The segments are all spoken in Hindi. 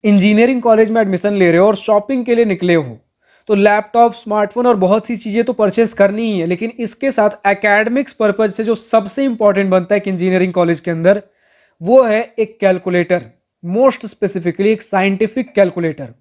इंजीनियरिंग कॉलेज में एडमिशन ले रहे हो और शॉपिंग के लिए निकले हो, तो लैपटॉप, स्मार्टफोन और बहुत सी चीज़ें तो परचेस करनी ही है, लेकिन इसके साथ एकेडमिक्स पर्पज से जो सबसे इंपॉर्टेंट बनता है एक इंजीनियरिंग कॉलेज के अंदर, वो है एक कैलकुलेटर, मोस्ट स्पेसिफिकली एक साइंटिफिक कैलकुलेटर।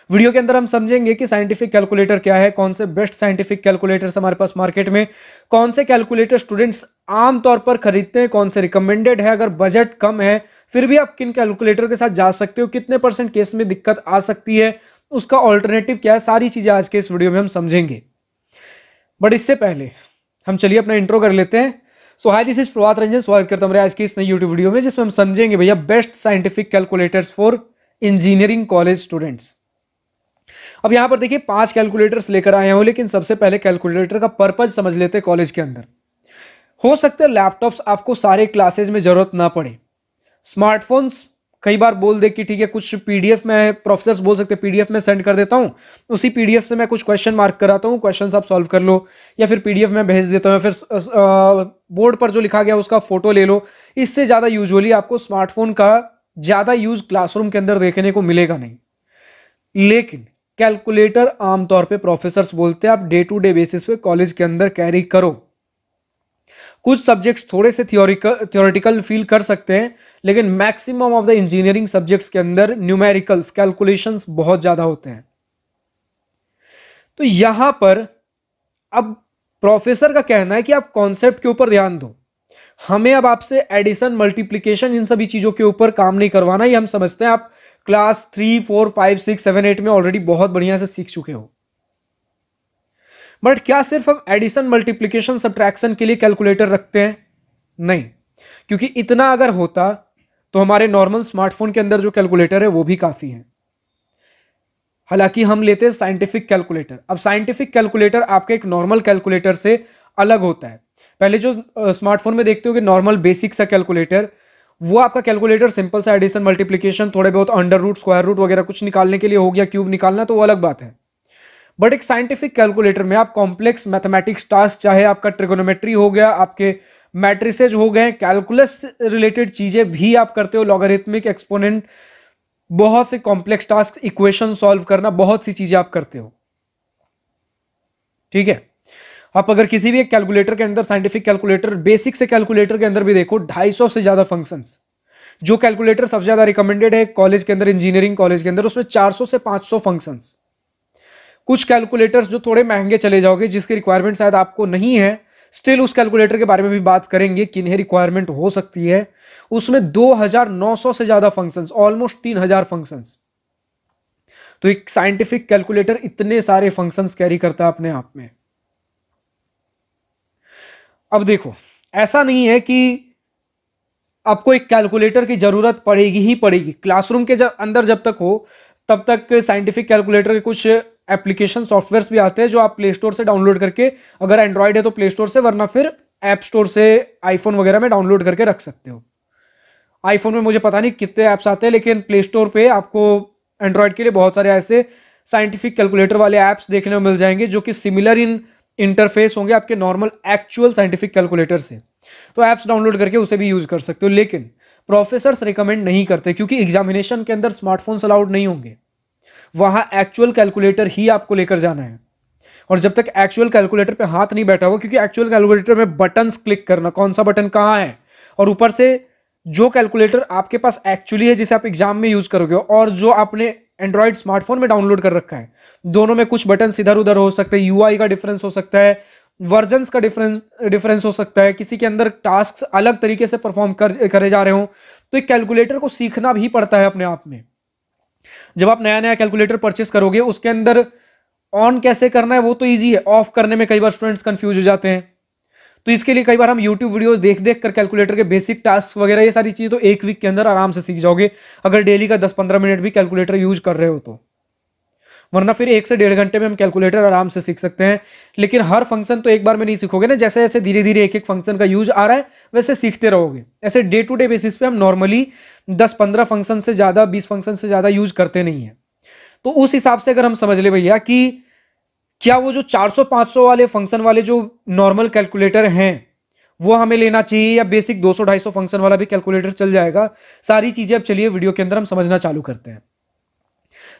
वीडियो के अंदर हम समझेंगे कि साइंटिफिक कैलकुलेटर क्या है, कौन से बेस्ट साइंटिफिक कैलकुलेटर्स हमारे पास मार्केट में, कौन से कैलकुलेटर स्टूडेंट्स आमतौर पर खरीदते हैं, कौन से रिकमेंडेड है, अगर बजट कम है फिर भी आप किन कैलकुलेटर के साथ जा सकते हो, कितने % केस में दिक्कत आ सकती है, उसका ऑल्टरनेटिव क्या है, सारी चीजें आज के इस वीडियो में हम समझेंगे। बट इससे पहले हम चलिए अपना इंट्रो कर लेते हैं। सो हाय, दिस इज प्रभात रंजन, स्वागत करता हूं आज की इस नई यूट्यूब वीडियो में, जिसमें हम समझेंगे भैया best scientific calculators for engineering college students. अब यहां पर देखिए 5 कैलकुलेटर्स लेकर आए हो, लेकिन सबसे पहले कैलकुलेटर का पर्पज समझ लेते हैं। कॉलेज के अंदर हो सकता है लैपटॉप्स आपको सारे क्लासेज में जरूरत ना पड़े, स्मार्टफोन्स कई बार बोल दे कि ठीक है कुछ पीडीएफ में, प्रोफेसर्स बोल सकते हैं पीडीएफ में सेंड कर देता हूं, उसी पीडीएफ से मैं कुछ क्वेश्चन मार्क कराता हूं, क्वेश्चंस आप सॉल्व कर लो, या फिर पीडीएफ में भेज देता हूं, फिर बोर्ड पर जो लिखा गया उसका फोटो ले लो। इससे ज्यादा यूजुअली आपको स्मार्टफोन का ज्यादा यूज क्लासरूम के अंदर देखने को मिलेगा नहीं। लेकिन कैलकुलेटर आमतौर पर प्रोफेसर्स बोलते हैं आप डे टू डे बेसिस पे कॉलेज के अंदर कैरी करो। कुछ सब्जेक्ट्स थोड़े से थियोरेटिकल फील कर सकते हैं, लेकिन maximum of the engineering subjects के अंदर न्यूमेरिकल्स, कैलकुलेशंस बहुत ज्यादा होते हैं। तो यहां पर अब प्रोफेसर का कहना है कि आप कॉन्सेप्ट के ऊपर ध्यान दो, हमें अब आपसे एडिशन, मल्टीप्लिकेशन, इन सभी चीजों के ऊपर काम नहीं करवाना। ये हम समझते हैं आप क्लास 3, 4, 5, 6, 7, 8 में ऑलरेडी बहुत बढ़िया से सीख चुके हो। बट क्या सिर्फ हम एडिशन, मल्टीप्लिकेशन, सब्ट्रैक्शन के लिए कैलकुलेटर रखते हैं? नहीं, क्योंकि इतना अगर होता तो हमारे नॉर्मल स्मार्टफोन के अंदर जो कैलकुलेटर है वो भी काफी है। हालांकि हम लेते हैं साइंटिफिक कैलकुलेटर। अब साइंटिफिक कैलकुलेटर आपके एक नॉर्मल कैलकुलेटर से अलग होता है। पहले जो स्मार्टफोन में देखते हो कि नॉर्मल बेसिक सा कैलकुलेटर, वो आपका कैलकुलेटर सिंपल सा एडिशन, मल्टीप्लिकेशन, थोड़े बहुत अंडर रूट, स्क्वायर रूट वगैरह कुछ निकालने के लिए हो गया, क्यूब निकालना, तो वो अलग बात है। बट एक साइंटिफिक कैलकुलेटर में आप कॉम्प्लेक्स मैथमेटिक्स टास्क, चाहे आपका ट्रिगोनोमेट्री हो गया, आपके मैट्रिसेज हो गए, कैलकुलस रिलेटेड चीजें भी आप करते हो, लॉगरिथमिक, एक्सपोनेंट, बहुत से कॉम्प्लेक्स टास्क, इक्वेशन सॉल्व करना, बहुत सी चीजें आप करते हो। ठीक है, आप अगर किसी भी एक कैलकुलेटर के अंदर, साइंटिफिक कैलकुलेटर, बेसिक से कैलकुलेटर के अंदर भी देखो 250 से ज्यादा फंक्शंस। जो कैलकुलेटर सबसे ज्यादा रिकमेंडेड है कॉलेज के अंदर, इंजीनियरिंग कॉलेज के अंदर, उसमें 400 से 500 फंक्शंस। कुछ कैलकुलेटर्स जो थोड़े महंगे चले जाओगे, जिसकी रिक्वायरमेंट शायद आपको नहीं है, स्टिल उस कैलकुलेटर के बारे में भी बात करेंगे कि इन्हें रिक्वायरमेंट हो सकती है। उसमें 2900 से ज्यादा फंक्शंस, ऑलमोस्ट 3000 फंक्शंस। तो एक साइंटिफिक कैलकुलेटर इतने सारे फंक्शंस कैरी करता है अपने आप में। अब देखो, ऐसा नहीं है कि आपको एक कैलकुलेटर की जरूरत पड़ेगी ही पड़ेगी। क्लासरूम के अंदर जब तक हो तब तक साइंटिफिक कैलकुलेटर के कुछ एप्लीकेशन सॉफ्टवेयर्स भी आते हैं जो आप प्ले स्टोर से डाउनलोड करके, अगर एंड्रॉइड है तो प्ले स्टोर से, वरना फिर ऐप स्टोर से आईफोन वगैरह में डाउनलोड करके रख सकते हो। आईफोन में मुझे पता नहीं कितने ऐप्स आते हैं, लेकिन प्ले स्टोर पे आपको एंड्रॉइड के लिए बहुत सारे ऐसे साइंटिफिक कैलकुलेटर वाले ऐप्स देखने को मिल जाएंगे जो कि सिमिलर इन इंटरफेस होंगे आपके नॉर्मल एक्चुअल साइंटिफिक कैलकुलेटर से। तो ऐप्स डाउनलोड करके उसे भी यूज कर सकते हो, लेकिन प्रोफेसर्स रिकमेंड नहीं करते, क्योंकि एग्जामिनेशन के अंदर स्मार्टफोन्स अलाउड नहीं होंगे। वहां एक्चुअल कैलकुलेटर ही आपको लेकर जाना है। और जब तक एक्चुअल कैलकुलेटर पे हाथ नहीं बैठा होगा, क्योंकि एक्चुअल कैलकुलेटर में बटन्स क्लिक करना, कौन सा बटन कहां है, और ऊपर से जो कैलकुलेटर आपके पास एक्चुअली है जिसे आप एग्जाम में यूज करोगे, और जो आपने एंड्रॉइड स्मार्टफोन में डाउनलोड कर रखा है, दोनों में कुछ बटन इधर उधर हो सकते हैं, यूआई का डिफरेंस हो सकता है, वर्जन्स का डिफरेंस हो सकता है, किसी के अंदर टास्क अलग तरीके से परफॉर्म करे जा रहे हो। तो एक कैलकुलेटर को सीखना भी पड़ता है अपने आप में। जब आप नया नया कैलकुलेटर परचेस करोगे, उसके अंदर ऑन कैसे करना है वो तो इजी है, ऑफ करने में कई बार स्टूडेंट्स कंफ्यूज हो जाते हैं। तो इसके लिए कई बार हम यूट्यूब वीडियोस देख देख कर कैलकुलेटर के बेसिक टास्क वगैरह, ये सारी चीजें तो एक वीक के अंदर आराम से सीख जाओगे, अगर डेली का 10-15 मिनट भी कैलकुलेटर यूज कर रहे हो तो। वरना फिर 1 से 1.5 घंटे में हम कैलकुलेटर आराम से सीख सकते हैं। लेकिन हर फंक्शन तो एक बार में नहीं सीखोगे ना, जैसे जैसे धीरे धीरे एक एक फंक्शन का यूज आ रहा है वैसे सीखते रहोगे। ऐसे डे टू डे बेसिस पे हम नॉर्मली 10-15 फंक्शन से ज्यादा, 20 फंक्शन से ज्यादा यूज करते नहीं है। तो उस हिसाब से अगर हम समझ ले भैया कि क्या वो जो 400-500 वाले फंक्शन वाले जो नॉर्मल कैलकुलेटर हैं वो हमें लेना चाहिए, या बेसिक 200-250 फंक्शन वाला भी कैलकुलेटर चल जाएगा, सारी चीजें अब चलिए वीडियो के अंदर हम समझना चालू करते हैं।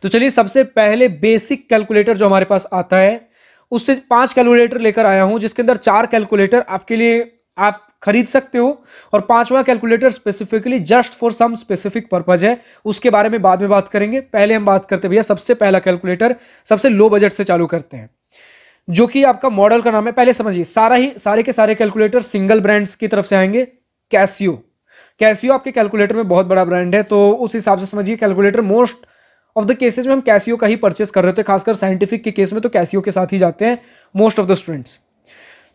तो चलिए सबसे पहले बेसिक कैलकुलेटर जो हमारे पास आता है उससे 5 कैलकुलेटर लेकर आया हूं, जिसके अंदर 4 कैलकुलेटर आपके लिए आप खरीद सकते हो और 5वां calculator specifically just for some specific purpose है, उसके बारे में बाद में बात करेंगे। पहले हम बात करते हैं भैया सबसे पहला कैलकुलेटर, सबसे लो बजट से चालू करते हैं, जो कि आपका मॉडल का नाम है। पहले समझिए सारे के सारे कैलकुलेटर सिंगल ब्रांड्स की तरफ से आएंगे। कैसियो आपके कैलकुलेटर में बहुत बड़ा ब्रांड है, तो उस हिसाब से समझिए calculator most of the cases में हम कैसियो का ही परचेस कर रहे होते हैं, खासकर साइंटिफिक के केस में तो कैसियो के साथ ही जाते हैं मोस्ट ऑफ द स्टूडेंट्स।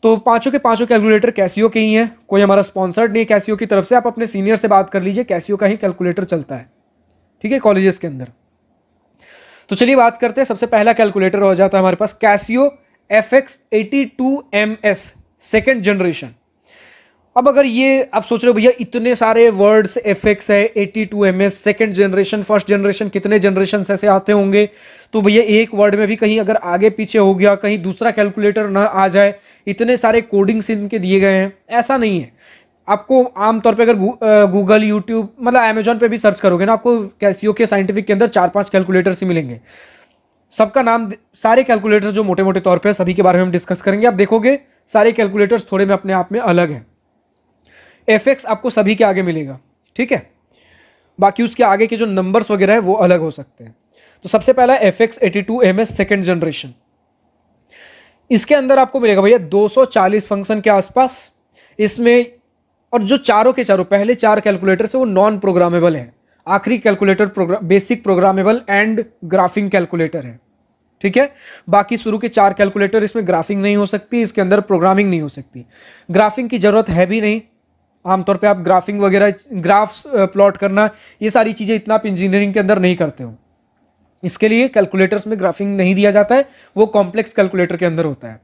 तो पांचों के पांचों कैलकुलेटर कैसियो के ही हैं, कोई हमारा स्पॉन्सर्ड नहीं है कैसियो की तरफ से। आप अपने सीनियर से बात कर लीजिए, कैसियो का ही कैलकुलेटर चलता है, ठीक है, कॉलेजेस के अंदर। तो चलिए बात करते हैं, सबसे पहला कैलकुलेटर हो जाता है हमारे पास कैसियो FX82MS सेकेंड जनरेशन। अब अगर ये आप सोच रहे हो भैया इतने सारे वर्ड्स, FX है, 82MS second generation, first generation, कितने जनरेशन ऐसे आते होंगे, तो भैया एक वर्ड में भी कहीं अगर आगे पीछे हो गया, कहीं दूसरा कैलकुलेटर ना आ जाए, इतने सारे कोडिंग्स इनके दिए गए हैं, ऐसा नहीं है। आपको आमतौर पे अगर गूगल, यूट्यूब, मतलब अमेजॉन पे भी सर्च करोगे ना, आपको कैसियो के साइंटिफिक के अंदर 4-5 कैलकुलेटर्स ही मिलेंगे। सबका नाम, सारे कैलकुलेटर जो मोटे मोटे तौर पे सभी के बारे में हम डिस्कस करेंगे। आप देखोगे सारे कैलकुलेटर्स थोड़े में अपने आप में अलग हैं। FX आपको सभी के आगे मिलेगा, ठीक है, बाकी उसके आगे के जो नंबर्स वगैरह है वो अलग हो सकते हैं। तो सबसे पहला FX82MS सेकेंड जनरेशन, इसके अंदर आपको मिलेगा भैया 240 फंक्शन के आसपास इसमें, और जो चारों के चारों पहले 4 कैलकुलेटर है वो नॉन प्रोग्रामेबल है। आखिरी calculator basic programmable and graphic calculator है, ठीक है। बाकी शुरू के 4 कैलकुलेटर इसमें ग्राफिंग नहीं हो सकती, इसके अंदर प्रोग्रामिंग नहीं हो सकती, ग्राफिंग की जरूरत है भी नहीं। आमतौर पे आप ग्राफिंग वगैरह, ग्राफ्स प्लॉट करना, ये सारी चीजें इतना आप इंजीनियरिंग के अंदर नहीं करते हो, इसके लिए कैलकुलेटर्स में ग्राफिंग नहीं दिया जाता है, वो कॉम्प्लेक्स कैलकुलेटर के अंदर होता है।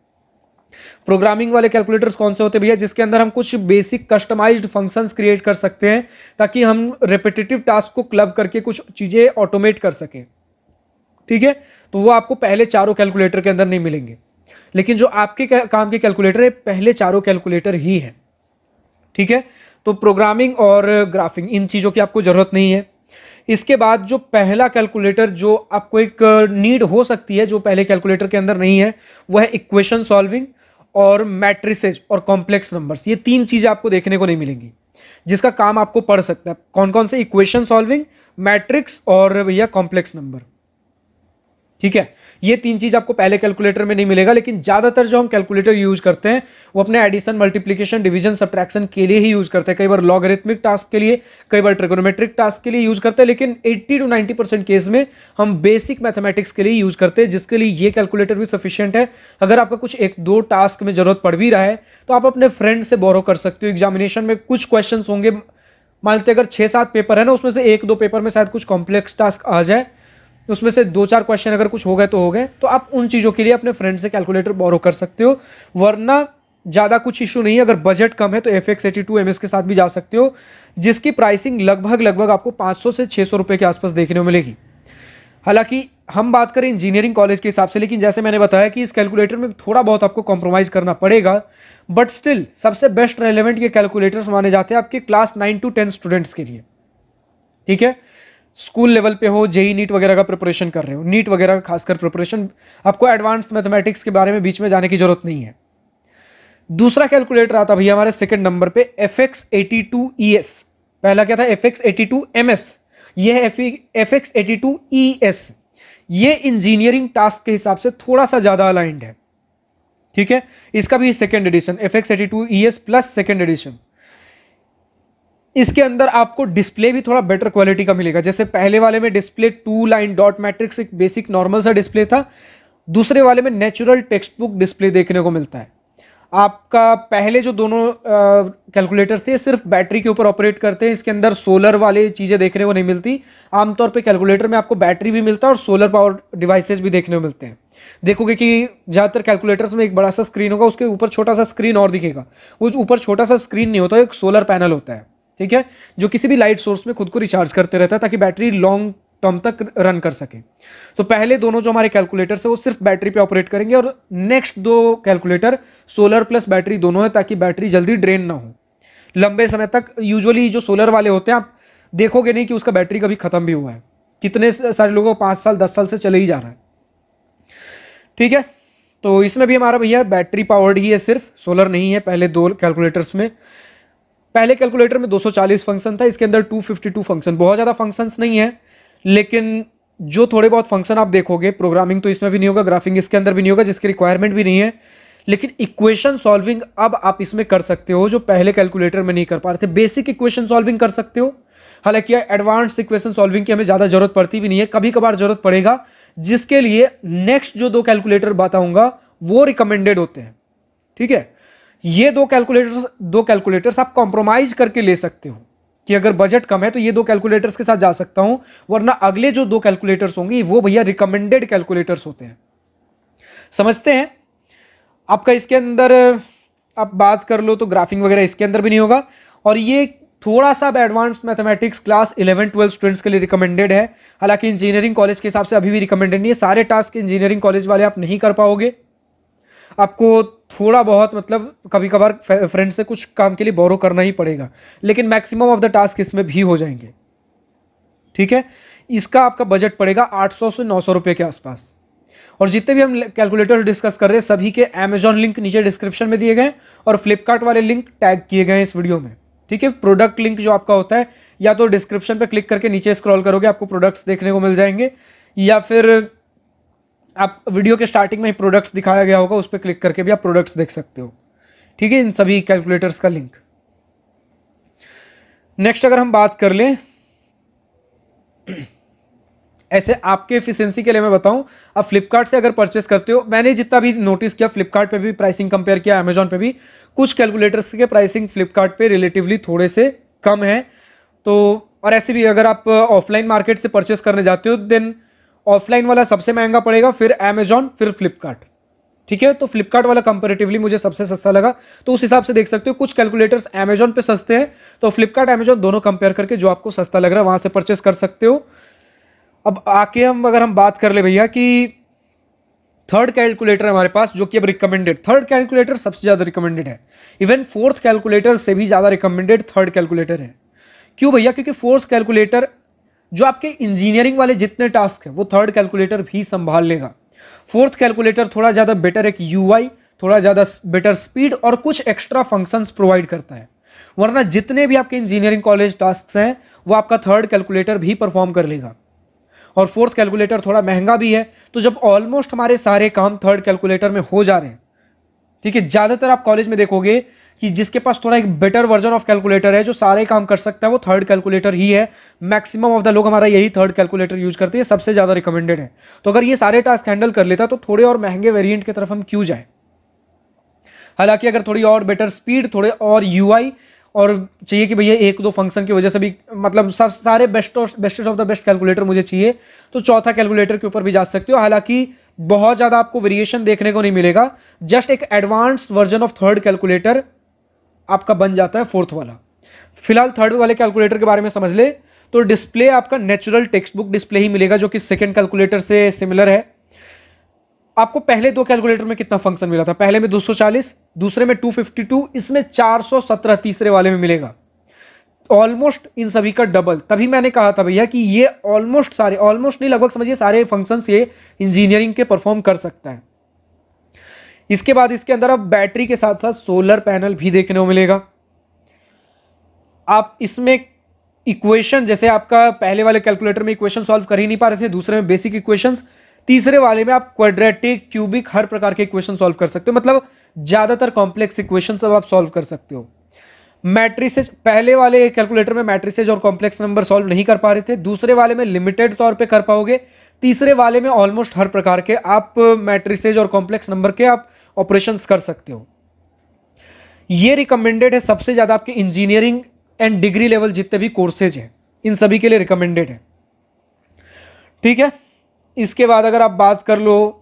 प्रोग्रामिंग वाले कैलकुलेटर्स कौन से होते हैं भैया, जिसके अंदर हम कुछ बेसिक कस्टमाइज्ड फंक्शंस क्रिएट कर सकते हैं ताकि हम रिपीटेटिव टास्क को क्लब करके कुछ चीजें ऑटोमेट कर सके, ठीक है। तो वो आपको पहले चारों कैलकुलेटर के अंदर नहीं मिलेंगे, लेकिन जो आपके काम के कैलकुलेटर है पहले चारों कैलकुलेटर ही है, ठीक है। तो प्रोग्रामिंग और ग्राफिंग इन चीजों की आपको जरूरत नहीं है। इसके बाद जो पहला कैलकुलेटर जो आपको एक नीड हो सकती है, जो पहले कैलकुलेटर के अंदर नहीं है, वो है इक्वेशन सॉल्विंग और मैट्रिसेज और कॉम्प्लेक्स नंबर्स। ये 3 चीजें आपको देखने को नहीं मिलेंगी, जिसका काम आपको पड़ सकता है। कौन कौन से? इक्वेशन सॉल्विंग, मैट्रिक्स और भैया कॉम्प्लेक्स नंबर, ठीक है। ये 3 चीज आपको पहले कैलकुलेटर में नहीं मिलेगा, लेकिन ज्यादातर जो हम कैलकुलेटर यूज करते हैं वो अपने एडिशन, मल्टीप्लिकेशन, डिवीजन, सब्ट्रैक्शन के लिए ही यूज करते हैं। कई बार लॉगरिथमिक टास्क के लिए, कई बार ट्रिगोनोमेट्रिक टास्क के लिए यूज करते हैं, लेकिन 80 to 90% केस में हम बेसिक मैथमेटिक्स के लिए यूज करते हैं, जिसके लिए ये कैलकुलेटर भी सफिशियंट है। अगर आपका कुछ 1-2 टास्क में जरूरत पड़ भी रहा है तो आप अपने फ्रेंड से बोरो कर सकते हो। एग्जामिनेशन में कुछ क्वेश्चन होंगे, मान लेते अगर 6-7 पेपर है ना, उसमें से 1-2 पेपर में शायद कुछ कॉम्प्लेक्स टास्क आ जाए, उसमें से 2-4 क्वेश्चन अगर कुछ हो गए तो हो गए, तो आप उन चीजों के लिए अपने फ्रेंड से कैलकुलेटर बोरो कर सकते हो। वरना ज्यादा कुछ इशू नहीं है। अगर बजट कम है तो FX82MS के साथ भी जा सकते हो, जिसकी प्राइसिंग लगभग आपको 500 से 600 रुपए के आसपास देखने को मिलेगी। हालांकि हम बात करें इंजीनियरिंग कॉलेज के हिसाब से, लेकिन जैसे मैंने बताया कि इस कैलकुलेटर में थोड़ा बहुत आपको कॉम्प्रोमाइज करना पड़ेगा, बट स्टिल सबसे बेस्ट रेलेवेंट ये कैलकुलेटर्स माने जाते हैं आपके क्लास 9 to 10 स्टूडेंट्स के लिए, ठीक है। स्कूल लेवल पे हो, जेई नीट वगैरह का प्रिपरेशन कर रहे हो, नीट वगैरह का खासकर प्रिपरेशन, आपको एडवांस्ड मैथमेटिक्स के बारे में बीच में जाने की जरूरत नहीं है। दूसरा कैलकुलेटर आता भैया हमारे सेकंड नंबर पे FX82ES। पहला क्या था? FX82MS। ये है FX82ES। ये इंजीनियरिंग टास्क के हिसाब से थोड़ा सा ज्यादा अलाइंड है, ठीक है। इसका भी second edition FX82ES plus second edition. इसके अंदर आपको डिस्प्ले भी थोड़ा बेटर क्वालिटी का मिलेगा। जैसे पहले वाले में डिस्प्ले 2 लाइन डॉट मैट्रिक्स एक बेसिक नॉर्मल सा डिस्प्ले था, दूसरे वाले में नेचुरल टेक्स्ट बुक डिस्प्ले देखने को मिलता है। आपका पहले जो दोनों कैलकुलेटर्स थे सिर्फ बैटरी के ऊपर ऑपरेट करते हैं, इसके अंदर सोलर वाले चीजें देखने को नहीं मिलती। आमतौर पे कैलकुलेटर में आपको बैटरी भी मिलता है और सोलर पावर डिवाइसेस भी देखने को मिलते हैं। देखोगे कि ज्यादातर कैलकुलेटर्स में एक बड़ा सा स्क्रीन होगा, उसके ऊपर छोटा सा स्क्रीन और दिखेगा। वो ऊपर छोटा सा स्क्रीन नहीं होता, एक सोलर पैनल होता है, ठीक है, जो किसी भी लाइट सोर्स में खुद को रिचार्ज करते रहता है ताकि बैटरी लॉन्ग टर्म तक रन कर सके। तो पहले दोनों जो हमारे कैलकुलेटर्स है वो सिर्फ बैटरी पे ऑपरेट करेंगे, और next 2 calculator solar plus battery दोनों है, ताकि बैटरी जल्दी ड्रेन ना हो लंबे समय तक। यूजुअली जो सोलर वाले होते हैं आप देखोगे नहीं कि उसका बैटरी कभी खत्म भी हुआ है, कितने सारे लोगों को 5 साल 10 साल से चले ही जा रहा है। ठीक है, तो इसमें भी हमारा भैया बैटरी पावर्ड ही है, सिर्फ सोलर नहीं है। पहले दो कैलकुलेटर्स में, पहले कैलकुलेटर में 240 फंक्शन था, इसके अंदर 252 फंक्शन। बहुत ज़्यादा फंक्शंस नहीं है, लेकिन जो थोड़े बहुत फंक्शन आप देखोगे, प्रोग्रामिंग तो इसमें भी नहीं होगा, ग्राफिंग इसके अंदर भी नहीं होगा, जिसकी रिक्वायरमेंट भी नहीं है, लेकिन इक्वेशन सॉल्विंग अब आप इसमें कर सकते हो जो पहले कैलकुलेटर में नहीं कर पा रहे थे। बेसिक इक्वेशन सॉल्विंग कर सकते हो, हालांकि एडवांस इक्वेशन सॉल्विंग की हमें ज़्यादा जरूरत पड़ती भी नहीं है, कभी कभार जरूरत पड़ेगा, जिसके लिए नेक्स्ट जो 2 कैलकुलेटर बताऊंगा वो रिकमेंडेड होते हैं। ठीक है, ये 2 कैलकुलेटर्स आप कॉम्प्रोमाइज करके ले सकते हो कि अगर बजट कम है तो ये 2 कैलकुलेटर्स के साथ जा सकता हूं, वरना अगले जो 2 कैलकुलेटर्स होंगे वो भैया रिकमेंडेड कैलकुलेटर्स होते हैं। समझते हैं। आपका इसके अंदर आप बात कर लो तो ग्राफिंग वगैरह इसके अंदर भी नहीं होगा, और ये थोड़ा सा एडवांस मैथमेटिक्स क्लास 11-12 स्टूडेंट्स के लिए रिकमेंडेड है। हालांकि इंजीनियरिंग कॉलेज के हिसाब से अभी भी रिकमेंडेड नहीं है, सारे टास्क इंजीनियरिंग कॉलेज वाले आप नहीं कर पाओगे, आपको थोड़ा बहुत मतलब कभी कभार फ्रेंड से कुछ काम के लिए बोरो करना ही पड़ेगा, लेकिन मैक्सिमम ऑफ द टास्क इसमें भी हो जाएंगे। ठीक है, इसका आपका बजट पड़ेगा 800 से 900 रुपए के आसपास। और जितने भी हम कैलकुलेटर डिस्कस कर रहे हैं सभी के अमेजॉन लिंक नीचे डिस्क्रिप्शन में दिए गए और फ्लिपकार्ट वाले लिंक टैग किए गए हैं इस वीडियो में। ठीक है, प्रोडक्ट लिंक जो आपका होता है या तो डिस्क्रिप्शन पे क्लिक करके नीचे स्क्रॉल करोगे आपको प्रोडक्ट्स देखने को मिल जाएंगे, या फिर आप वीडियो के स्टार्टिंग में ही प्रोडक्ट्स दिखाया गया होगा उस पर क्लिक करके भी आप प्रोडक्ट्स देख सकते हो। ठीक है, इन सभी कैलकुलेटर्स का लिंक। नेक्स्ट अगर हम बात कर लें, ऐसे आपके एफिशिएंसी के लिए मैं बताऊं, आप फ्लिपकार्ट से अगर परचेस करते हो, मैंने जितना भी नोटिस किया फ्लिपकार्ट पे भी प्राइसिंग कंपेयर किया, अमेजॉन पे भी कुछ कैलकुलेटर्स के प्राइसिंग फ्लिपकार्ट पे रिलेटिवली थोड़े से कम है। तो और ऐसे भी अगर आप ऑफलाइन मार्केट से परचेस करने जाते हो देन ऑफलाइन वाला सबसे महंगा पड़ेगा, फिर अमेजॉन, फिर फ्लिपकार्ट। ठीक है, तो फ्लिपकार्ट वाला कंपैरेटिवली मुझे सबसे सस्ता लगा, तो उस हिसाब से देख सकते हो। कुछ कैलकुलेटर्स अमेजॉन पे सस्ते हैं, तो फ्लिपकार्ट अमेजॉन दोनों कंपेयर करके जो आपको सस्ता लग रहा है वहां से परचेस कर सकते हो। अब आके अगर हम बात कर ले भैया कि थर्ड कैलकुलेटर हमारे पास जो कि अब रिकमेंडेड, थर्ड कैलकुलेटर सबसे ज्यादा रिकमेंडेड है, इवन फोर्थ कैलकुलेटर से भी ज्यादा रिकमेंडेड थर्ड कैलकुलेटर है। क्यों भैया? क्योंकि फोर्थ कैलकुलेटर जो आपके इंजीनियरिंग वाले जितने टास्क है वो थर्ड कैलकुलेटर भी संभाल लेगा। फोर्थ कैलकुलेटर थोड़ा ज्यादा बेटर एक यूआई, थोड़ा ज्यादा बेटर स्पीड और कुछ एक्स्ट्रा फंक्शंस प्रोवाइड करता है, वरना जितने भी आपके इंजीनियरिंग कॉलेज टास्क हैं वो आपका थर्ड कैलकुलेटर भी परफॉर्म कर लेगा। और फोर्थ कैलकुलेटर थोड़ा महंगा भी है, तो जब ऑलमोस्ट हमारे सारे काम थर्ड कैलकुलेटर में हो जा रहे हैं, ठीक है, ज्यादातर आप कॉलेज में देखोगे कि जिसके पास थोड़ा एक बेटर वर्जन ऑफ कैलकुलेटर है जो सारे काम कर सकता है वो थर्ड कैलकुलेटर ही है। मैक्सिमम ऑफ द लोग हमारा यही थर्ड कैलकुलेटर यूज करते हैं, सबसे ज्यादा रिकमेंडेड है। तो अगर ये सारे टास्क हैंडल कर लेता तो थोड़े और महंगे वेरिएंट की तरफ हम क्यों जाए। हालांकि अगर थोड़ी और बेटर स्पीड, थोड़े और यूआई और चाहिए कि भैया एक दो फंक्शन की वजह से भी मतलब सब सारे best of the best calculator मुझे चाहिए, तो चौथा कैलकुलेटर के ऊपर भी जा सकते हो। हालांकि बहुत ज्यादा आपको वेरिएशन देखने को नहीं मिलेगा, जस्ट एक advance version of third calculator आपका बन जाता है फोर्थ वाला। फिलहाल थर्ड वाले कैलकुलेटर के बारे में समझ ले तो डिस्प्ले आपका नेचुरल टेक्स्ट बुक डिस्प्ले ही मिलेगा जो कि सेकंड कैलकुलेटर से सिमिलर है। आपको पहले दो कैलकुलेटर में कितना फंक्शन मिला था? पहले में 240, दूसरे में 252, इसमें 417 तीसरे वाले में मिलेगा। ऑलमोस्ट इन सभी का डबल। तभी मैंने कहा था भैया कि ये ऑलमोस्ट सारे, ऑलमोस्ट नहीं लगभग समझिए सारे फंक्शंस ये इंजीनियरिंग के परफॉर्म कर सकता है। इसके बाद इसके अंदर अब बैटरी के साथ साथ सोलर पैनल भी देखने को मिलेगा। आप इसमें इक्वेशन, जैसे आपका पहले वाले कैलकुलेटर में इक्वेशन सॉल्व कर ही नहीं पा रहे थे, दूसरे में बेसिक इक्वेशंस, तीसरे वाले में आप क्वाड्रेटिक, क्यूबिक, हर प्रकार के इक्वेशन सॉल्व कर सकते हो। मतलब ज्यादातर कॉम्प्लेक्स इक्वेशन सब आप सॉल्व कर सकते हो। मैट्रिसेज, पहले वाले कैलकुलेटर में मैट्रिसेज और कॉम्प्लेक्स नंबर सॉल्व नहीं कर पा रहे थे, दूसरे वाले में लिमिटेड तौर पे कर पाओगे, तीसरे वाले में ऑलमोस्ट हर प्रकार के आप मैट्रिसेज और कॉम्प्लेक्स नंबर के आप ऑपरेशंस कर सकते हो। ये रिकमेंडेड है सबसे ज्यादा आपके इंजीनियरिंग एंड डिग्री लेवल जितने भी कोर्सेज हैं इन सभी के लिए रिकमेंडेड है। ठीक है, इसके बाद अगर आप बात कर लो,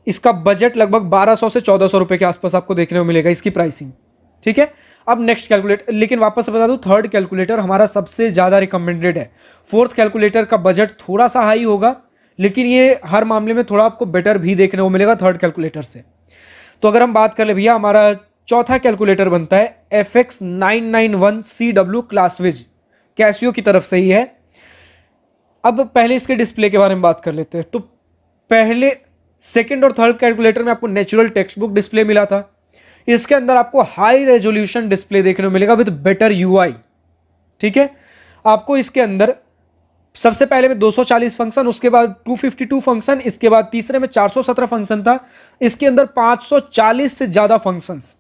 इसका बजट लगभग 1200 से 1400 रुपए के आसपास आपको देखने को मिलेगा इसकी प्राइसिंग। ठीक है, अब नेक्स्ट कैलकुलेटर, लेकिन वापस से बता दूं थर्ड कैलकुलेटर हमारा सबसे ज्यादा रिकमेंडेड है। फोर्थ कैलकुलेटर का बजट थोड़ा सा हाई होगा, लेकिन ये हर मामले में थोड़ा आपको बेटर भी देखने को मिलेगा थर्ड कैलकुलेटर से। तो अगर हम बात कर ले भैया, हमारा चौथा कैलकुलेटर बनता है FX991CW क्लासविज, कैसियो की तरफ से ही है। अब पहले इसके डिस्प्ले के बारे में बात कर लेते हैं। तो पहले सेकंड और थर्ड कैलकुलेटर में आपको नेचुरल टेक्स्ट बुक डिस्प्ले मिला था। इसके अंदर आपको हाई रेजोल्यूशन डिस्प्ले देखने को मिलेगा विद बेटर यूआई। ठीक है, आपको इसके अंदर सबसे पहले में 240 फंक्शन, उसके बाद 252 फंक्शन, इसके बाद तीसरे में 417 फंक्शन था। इसके अंदर 540 से ज्यादा फंक्शंस,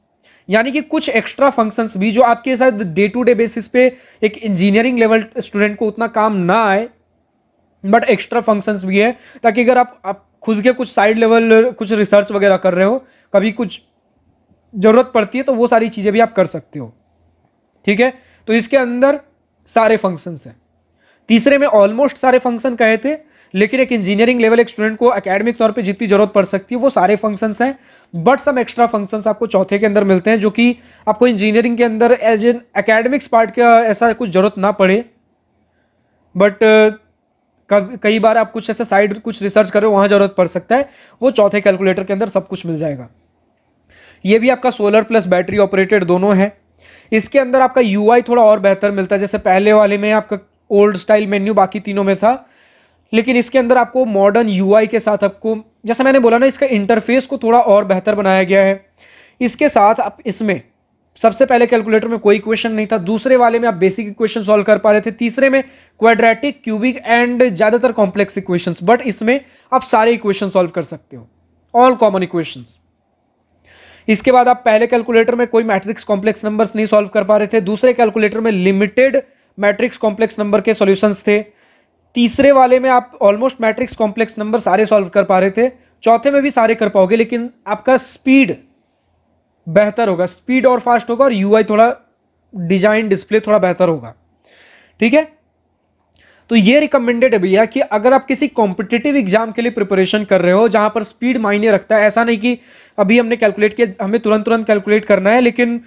यानी कि कुछ एक्स्ट्रा फंक्शंस भी जो आपके साथ डे टू डे बेसिस पे एक इंजीनियरिंग लेवल स्टूडेंट को उतना काम ना आए, बट एक्स्ट्रा फंक्शंस भी है, ताकि अगर आप खुद के कुछ साइड लेवल कुछ रिसर्च वगैरह कर रहे हो, कभी कुछ जरूरत पड़ती है, तो वो सारी चीजें भी आप कर सकते हो। ठीक है, तो इसके अंदर सारे फंक्शंस हैं। तीसरे में ऑलमोस्ट सारे फंक्शन कहे थे, लेकिन एक इंजीनियरिंग लेवल एक स्टूडेंट को एकेडमिक तौर पे जितनी जरूरत पड़ सकती है वो सारे फंक्शंस हैं, बट सम एक्स्ट्रा फंक्शंस आपको चौथे के अंदर मिलते हैं, जो कि आपको इंजीनियरिंग के अंदर एज एन एकेडमिक्स पार्ट का ऐसा कुछ जरूरत ना पड़े, बट कई बार आप कुछ ऐसा साइड कुछ रिसर्च करो वहां जरूरत पड़ सकता है, वो चौथे कैलकुलेटर के अंदर सब कुछ मिल जाएगा। ये भी आपका सोलर प्लस बैटरी ऑपरेटेड दोनों है। इसके अंदर आपका यूआई थोड़ा और बेहतर मिलता है, जैसे पहले वाले में आपका ओल्ड स्टाइल मेन्यू बाकी तीनों में था, लेकिन इसके अंदर आपको मॉडर्न यूआई के साथ आपको, जैसा मैंने बोला ना, इसका इंटरफेस को थोड़ा और बेहतर बनाया गया है। इसके साथ आप इसमें सबसे पहले कैलकुलेटर में कोई इक्वेशन नहीं था, दूसरे वाले में आप बेसिक इक्वेशन सॉल्व कर पा रहे थे, तीसरे में क्वाड्रेटिक, क्यूबिक एंड ज्यादातर कॉम्प्लेक्स इक्वेशंस, बट इसमें आप सारे इक्वेशन सॉल्व कर सकते हो, ऑल कॉमन इक्वेशंस। इसके बाद आप पहले कैलकुलेटर में कोई मैट्रिक्स कॉम्प्लेक्स नंबर्स नहीं सॉल्व कर पा रहे थे, दूसरे कैलकुलेटर में लिमिटेड मैट्रिक्स कॉम्प्लेक्स नंबर के सॉल्यूशंस थे, तीसरे वाले में आप ऑलमोस्ट मैट्रिक्स कॉम्प्लेक्स नंबर सारे सॉल्व कर पा रहे थे, चौथे में भी सारे कर पाओगे, लेकिन आपका स्पीड बेहतर होगा, स्पीड और फास्ट होगा, और यूआई थोड़ा डिजाइन डिस्प्ले थोड़ा बेहतर होगा। ठीक है, तो ये रिकमेंडेड है भैया कि अगर आप किसी कॉम्पिटिटिव एग्जाम के लिए प्रिपरेशन कर रहे हो जहां पर स्पीड मायने रखता है, ऐसा नहीं कि अभी हमने कैलकुलेट किया हमें तुरंत कैलकुलेट करना है, लेकिन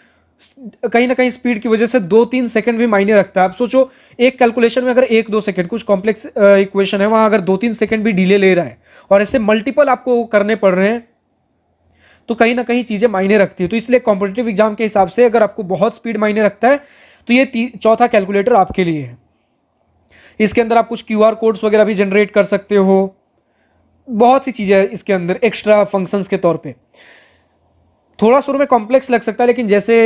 कहीं ना कहीं स्पीड की वजह से 2-3 सेकंड भी मायने रखता है। आप सोचो एक कैलकुलेशन में अगर 1-2 सेकंड, कुछ कॉम्प्लेक्स इक्वेशन है वहां अगर 2-3 सेकंड भी डिले ले रहा है और ऐसे मल्टीपल आपको करने पड़ रहे हैं, तो कहीं ना कहीं चीजें मायने रखती है। तो इसलिए कॉम्पिटिटिव एग्जाम के हिसाब से अगर आपको बहुत स्पीड मायने रखता है तो ये चौथा कैलकुलेटर आपके लिए है। इसके अंदर आप कुछ क्यूआर कोड्स वगैरह भी जनरेट कर सकते हो, बहुत सी चीजें इसके अंदर एक्स्ट्रा फंक्शंस के तौर पे। थोड़ा शुरू में कॉम्प्लेक्स लग सकता है, लेकिन जैसे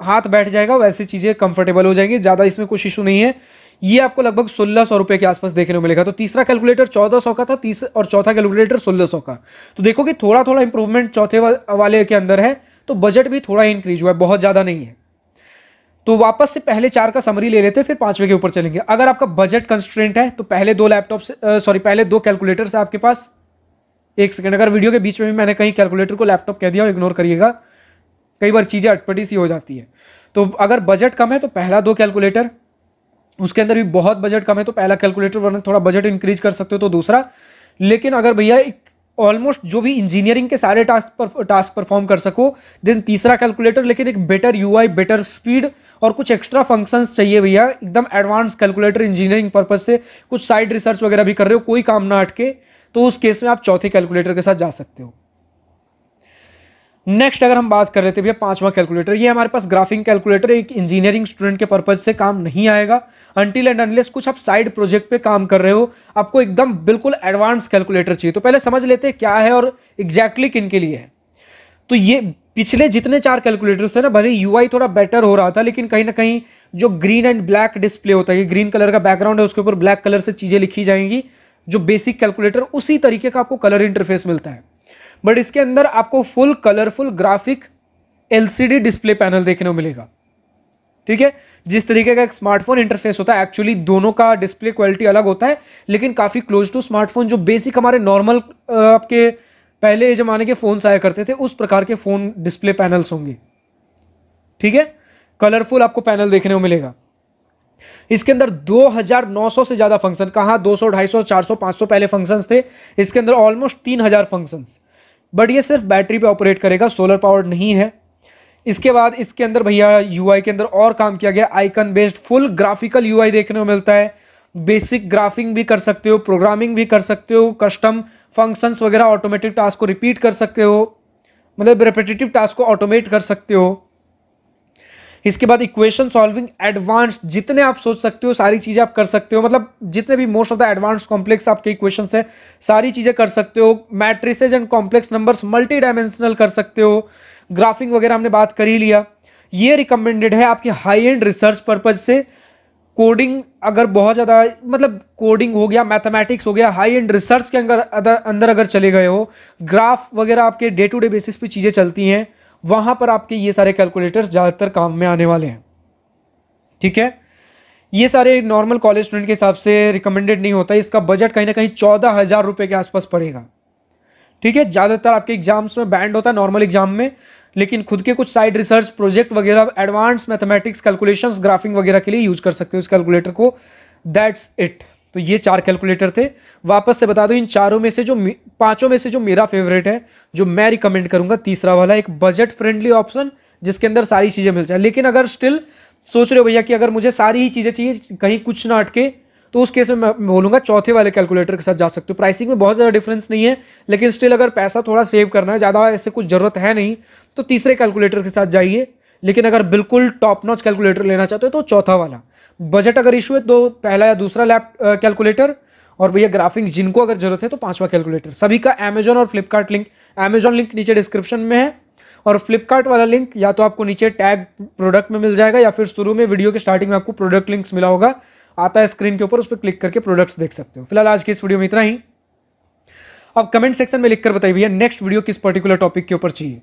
हाथ बैठ जाएगा वैसे चीजें कंफर्टेबल हो जाएंगी, ज्यादा इसमें कुछ इशू नहीं है। ये आपको लगभग 1600 रुपए के आसपास देखने को मिलेगा। तो तीसरा कैलकुलेटर 1400 का था, और चौथा कैलकुलेटर 1600 का। तो देखो कि थोड़ा थोड़ा इंप्रूवमेंट चौथे वाले के अंदर है, तो बजट भी थोड़ा इंक्रीज हुआ है, बहुत ज्यादा नहीं है। तो वापस से पहले 4 का समरी ले लेते हैं, फिर 5वें के ऊपर चलेंगे। अगर आपका बजट कंस्ट्रेंट है तो पहले 2 लैपटॉप पहले 2 कैलकुलेटर्स है आपके पास। एक सेकंड, अगर वीडियो के बीच में भी मैंने कहीं कैलकुलेटर को लैपटॉप कह दिया, इग्नोर करिएगा, कई बार चीजें अटपटी सी हो जाती है। तो अगर बजट कम है तो पहला 2 कैलकुलेटर, उसके अंदर भी बहुत बजट कम है तो पहला कैलकुलेटर, वरना थोड़ा बजट इंक्रीज कर सकते हो तो दूसरा। लेकिन अगर भैया ऑलमोस्ट जो भी इंजीनियरिंग के सारे टास्क परफॉर्म कर सको, देन तीसरा कैलकुलेटर, लेकिन एक बेटर यूआई, बेटर स्पीड और कुछ एक्स्ट्रा फंक्शंस चाहिए भैया, एकदम एडवांस कैलकुलेटर इंजीनियरिंग पर्पज से, कुछ साइड रिसर्च वगैरह भी कर रहे हो, कोई काम ना अटके, तो उस केस में आप चौथे कैलकुलेटर के साथ जा सकते हो। नेक्स्ट अगर हम बात कर रहे थे भैया 5वां कैलकुलेटर, ये हमारे पास ग्राफिंग कैलकुलेटर, एक इंजीनियरिंग स्टूडेंट के पर्पज से काम नहीं आएगा अनटिल एंड अनलेस कुछ आप साइड प्रोजेक्ट पे काम कर रहे हो, आपको एकदम बिल्कुल एडवांस कैलकुलेटर चाहिए। तो पहले समझ लेते हैं क्या है और एग्जैक्टली किन के लिए है। तो ये पिछले जितने 4 कैलकुलेटर्स थे ना, भले यूआई थोड़ा बेटर हो रहा था, लेकिन कहीं ना कहीं जो ग्रीन एंड ब्लैक डिस्प्ले होता है, ग्रीन कलर का बैकग्राउंड है, उसके ऊपर ब्लैक कलर से चीजें लिखी जाएंगी, जो बेसिक कैलकुलेटर उसी तरीके का आपको कलर इंटरफेस मिलता है। बट इसके अंदर आपको full colourful graphic LCD display panel देखने को मिलेगा। ठीक है, जिस तरीके का एक स्मार्टफोन इंटरफेस होता है, एक्चुअली दोनों का डिस्प्ले क्वालिटी अलग होता है, लेकिन काफी क्लोज टू स्मार्टफोन, जो बेसिक हमारे नॉर्मल आपके पहले जमाने के फोन्स आया करते थे, उस प्रकार के फोन डिस्प्ले पैनल्स होंगे। ठीक है, कलरफुल आपको पैनल देखने को मिलेगा। इसके अंदर 2900 से ज्यादा फंक्शन, कहां 200, 250, 400, 500 पहले फंक्शंस थे, इसके अंदर ऑलमोस्ट 3000 फंक्शंस। बट ये सिर्फ बैटरी पे ऑपरेट करेगा, सोलर पावर्ड नहीं है। इसके बाद इसके अंदर भैया यूआई के अंदर और काम किया गया, icon based full graphical UI देखने को मिलता है। बेसिक ग्राफिंग भी कर सकते हो, प्रोग्रामिंग भी कर सकते हो, कस्टम फंक्शंस वगैरह, ऑटोमेटिक टास्क को रिपीट कर सकते हो, मतलब रिपीटेटिव टास्क को ऑटोमेट कर सकते हो। इसके बाद इक्वेशन सॉल्विंग एडवांस, जितने आप सोच सकते हो सारी चीजें आप कर सकते हो, मतलब जितने भी most of the advance complex आपके इक्वेशंस है सारी चीजें कर सकते हो। Matrices and complex numbers multi dimensional कर सकते हो। ग्राफिंग वगैरह हमने बात कर ही लिया। ये रिकमेंडेड है आपके हाई एंड रिसर्च पर्पज से। कोडिंग अगर बहुत ज़्यादा, मतलब कोडिंग हो गया, मैथमेटिक्स हो गया, हाई एंड रिसर्च के अंदर अगर चले गए हो, ग्राफ वगैरह आपके डे टू डे बेसिस पे चीज़ें चलती हैं, वहां पर आपके ये सारे कैलकुलेटर्स ज़्यादातर काम में आने वाले हैं। ठीक है, ये सारे नॉर्मल कॉलेज स्टूडेंट के हिसाब से रिकमेंडेड नहीं होता है। इसका बजट कहीं ना कहीं 14,000 रुपये के आसपास पड़ेगा। ठीक है, ज़्यादातर आपके एग्जाम्स में बैंड होता है नॉर्मल एग्जाम में, लेकिन खुद के कुछ साइड रिसर्च प्रोजेक्ट वगैरह, एडवांस मैथमेटिक्स कैलकुलेशंस, ग्राफिंग वगैरह के लिए यूज कर सकते हो इस कैलकुलेटर को। That's it. तो ये 4 कैलकुलेटर थे। वापस से बता दो, इन चारों में से जो 5 में से जो मेरा फेवरेट है, जो मैं रिकमेंड करूंगा, तीसरा वाला, एक बजट फ्रेंडली ऑप्शन जिसके अंदर सारी चीजें मिल जाए। लेकिन अगर स्टिल सोच रहे हो भैया कि अगर मुझे सारी ही चीजें चाहिए, कहीं कुछ ना अटके, तो उस केस में मैं बोलूंगा चौथे वाले कैलकुलेटर के साथ जा सकते हो। प्राइसिंग में बहुत ज़्यादा डिफरेंस नहीं है, लेकिन स्टिल अगर पैसा थोड़ा सेव करना है, ज़्यादा ऐसे कुछ जरूरत है नहीं, तो तीसरे कैलकुलेटर के साथ जाइए। लेकिन अगर बिल्कुल टॉप नॉच कैलकुलेटर लेना चाहते हो तो चौथा वाला। बजट अगर इशू है तो पहला या दूसरा कैलकुलेटर, और भैया ग्राफिक्स जिनको अगर जरूरत है तो 5वां कैलकुलेटर। सभी का अमेजॉन और फ्लिपकार्ट लिंक, अमेजॉन लिंक नीचे डिस्क्रिप्शन में है, और फ्लिपकार्ट वाला लिंक या तो आपको नीचे टैग प्रोडक्ट में मिल जाएगा, या फिर शुरू में वीडियो के स्टार्टिंग में आपको प्रोडक्ट लिंक्स मिला होगा, आता है स्क्रीन के ऊपर, उस पर क्लिक करके प्रोडक्ट्स देख सकते हो। फिलहाल आज की इस वीडियो में इतना ही। अब कमेंट सेक्शन में लिखकर बताइए भैया नेक्स्ट वीडियो किस पर्टिकुलर टॉपिक के ऊपर चाहिए।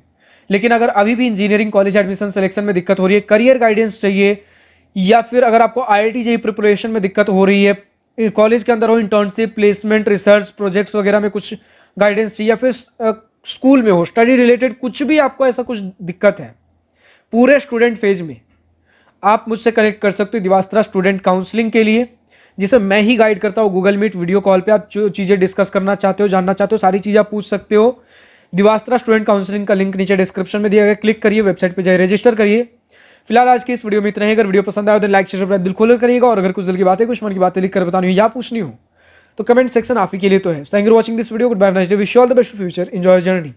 लेकिन अगर अभी भी इंजीनियरिंग कॉलेज एडमिशन सिलेक्शन में दिक्कत हो रही है, करियर गाइडेंस चाहिए, या फिर अगर आपको IIT JEE प्रिपरेशन में दिक्कत हो रही है, कॉलेज के अंदर हो इंटर्नशिप, प्लेसमेंट, रिसर्च प्रोजेक्ट्स वगैरह में कुछ गाइडेंस चाहिए, या फिर स्कूल में हो स्टडी रिलेटेड कुछ भी आपको ऐसा कुछ दिक्कत है पूरे स्टूडेंट फेज में, आप मुझसे कनेक्ट कर सकते हो दिवास्त्रा स्टूडेंट काउंसलिंग के लिए, जिसे मैं ही गाइड करता हूँ। गूगल मीट वीडियो कॉल पे आप जो चीज़ें डिस्कस करना चाहते हो, जानना चाहते हो, सारी चीज़ें आप पूछ सकते हो। दिवास्त्रा स्टूडेंट काउंसलिंग का लिंक नीचे डिस्क्रिप्शन में दिया गया, क्लिक करिए, वेबसाइट पे जाइए, रजिस्टर करिए। फिलहाल आज की इस वीडियो में इतना ही। अगर वीडियो पसंद आया तो लाइक शेयर दिल खोलकर करिएगा, और अगर कुछ दिल की बातें, कुछ मन की बातें लिख कर बतानी हो या पूछनी हो तो कमेंट सेक्शन आप ही के लिए तो है। Thank you for watching this video. Goodbye, nice day, wish you all the best for future, enjoy journey.